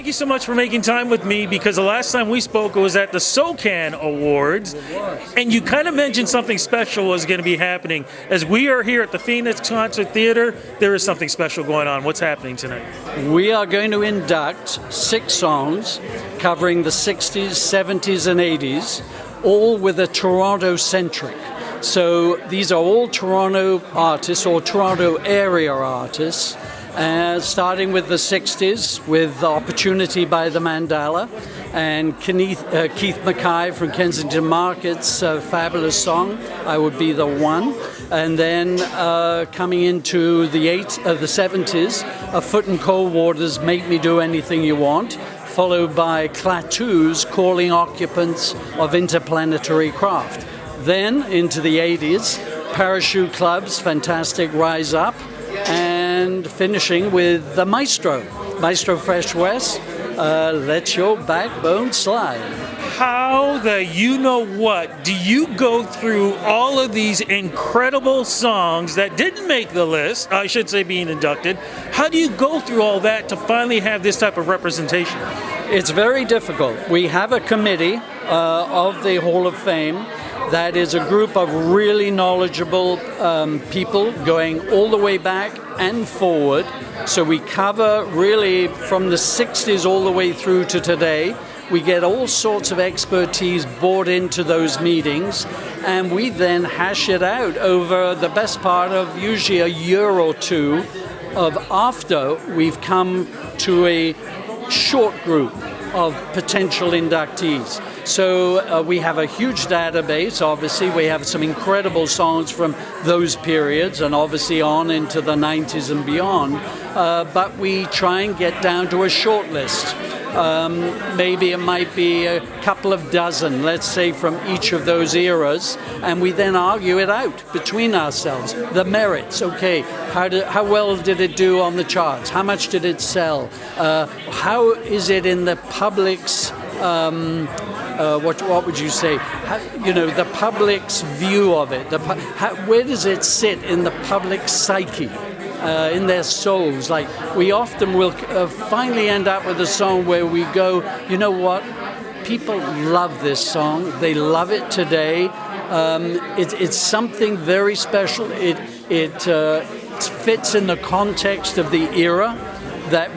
thank you so much for making time with me, because the last time we spoke it was at the SoCan Awards, and you kind of mentioned something special was going to be happening. As we are here at the Phoenix Concert Theater, there is something special going on. What's happening tonight? We are going to induct 6 songs covering the 60s, 70s, and 80s, all with a Toronto-centric. So these are all Toronto artists or Toronto area artists, starting with the 60s with Opportunity by the Mandala and Keith Mackay from Kensington Market's fabulous song, I Would Be the One. And then coming into the 70s, Foot and Coldwater's Make Me Do Anything You Want, followed by Klaatu's Calling Occupants of Interplanetary Craft. Then into the 80s, Parachute Club's fantastic Rise Up, and finishing with the Maestro Fresh Wes, Let Your Backbone Slide. How the you-know-what do you go through all of these incredible songs that didn't make the list, I should say being inducted? How do you go through all that to finally have this type of representation? It's very difficult. We have a committee of the Hall of Fame that is a group of really knowledgeable people going all the way back and forward. So we cover really from the 60s all the way through to today. We get all sorts of expertise brought into those meetings, and we then hash it out over the best part of usually a year or two of after we've come to a short group of potential inductees. So we have a huge database. Obviously, we have some incredible songs from those periods and obviously on into the 90s and beyond. But we try and get down to a short list. Maybe it might be a couple of dozen, let's say, from each of those eras, and we then argue it out between ourselves. The merits, okay, how well did it do on the charts? How much did it sell? How is it in the public's, what would you say? The public's view of it. Where does it sit in the public psyche? In their souls. Like, we often will finally end up with a song where we go, you know what, people love this song, they love it today, it's something very special, it fits in the context of the era that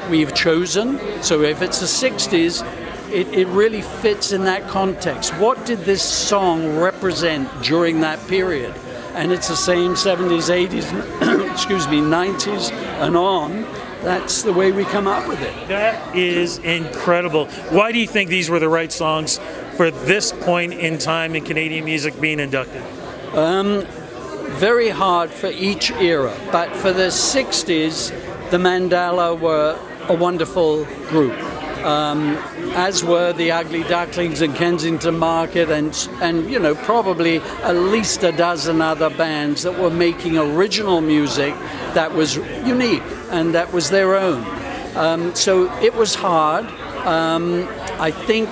we've chosen. So if it's the 60s, it really fits in that context. What did this song represent during that period? And it's the same 70s, 80s, excuse me, 90s and on. That's the way we come up with it. That is incredible. Why do you think these were the right songs for this point in time in Canadian music being inducted? Very hard for each era. But for the 60s, the Mandala were a wonderful group. As were the Ugly Ducklings in Kensington Market and probably at least a dozen other bands that were making original music that was unique and that was their own. So it was hard. I think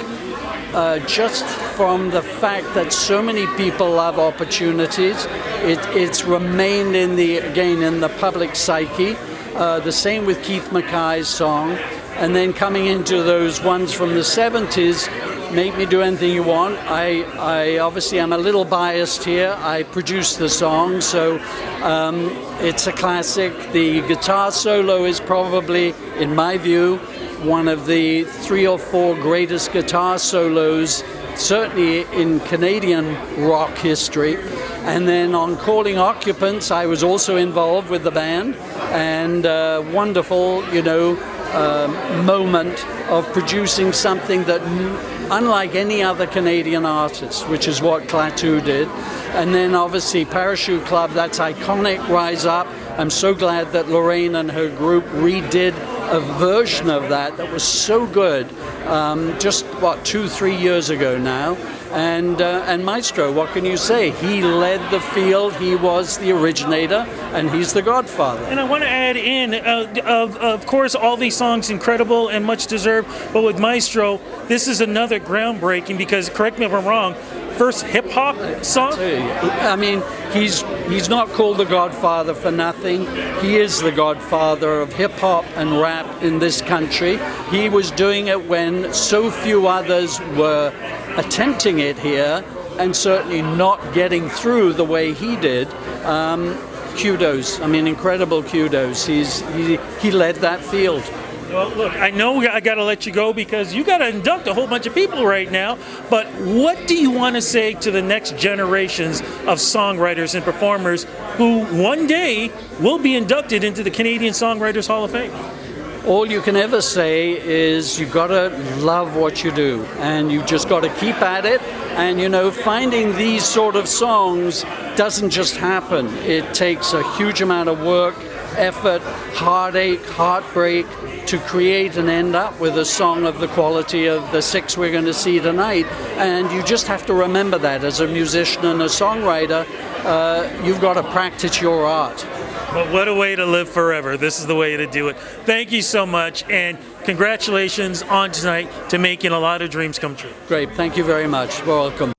just from the fact that so many people love opportunities, it's remained in the public psyche. The same with Keith Mackay's song. And then coming into those ones from the 70s, Make Me Do Anything You Want. I obviously am a little biased here. I produced the song, so it's a classic. The guitar solo is probably, in my view, one of the 3 or 4 greatest guitar solos, certainly in Canadian rock history. And then on Calling Occupants, I was also involved with the band, and wonderful, moment of producing something that, unlike any other Canadian artist, which is what Klaatu did. And then obviously Parachute Club, that's iconic, Rise Up. I'm so glad that Lorraine and her group redid a version of that was so good, just 2-3 years ago now. And Maestro, what can you say? He led the field, he was the originator, and he's the godfather. And I want to add in, of course, all these songs incredible and much deserved, but with Maestro, this is another groundbreaking, because, correct me if I'm wrong, first hip hop song? I mean, he's not called the Godfather for nothing. He is the Godfather of hip hop and rap in this country. He was doing it when so few others were attempting it here, and certainly not getting through the way he did. Kudos. I mean, incredible kudos. He led that field. Well, look, I know I got to let you go because you got to induct a whole bunch of people right now, but what do you want to say to the next generations of songwriters and performers who one day will be inducted into the Canadian Songwriters Hall of Fame? All you can ever say is you've got to love what you do, and you just got to keep at it. And, you know, finding these sort of songs doesn't just happen. It takes a huge amount of work, effort, heartache, heartbreak to create and end up with a song of the quality of the 6 we're going to see tonight. And you just have to remember that as a musician and a songwriter, you've got to practice your art. But what a way to live forever. This is the way to do it. Thank you so much, and congratulations on tonight to making a lot of dreams come true. Great. Thank you very much. Welcome.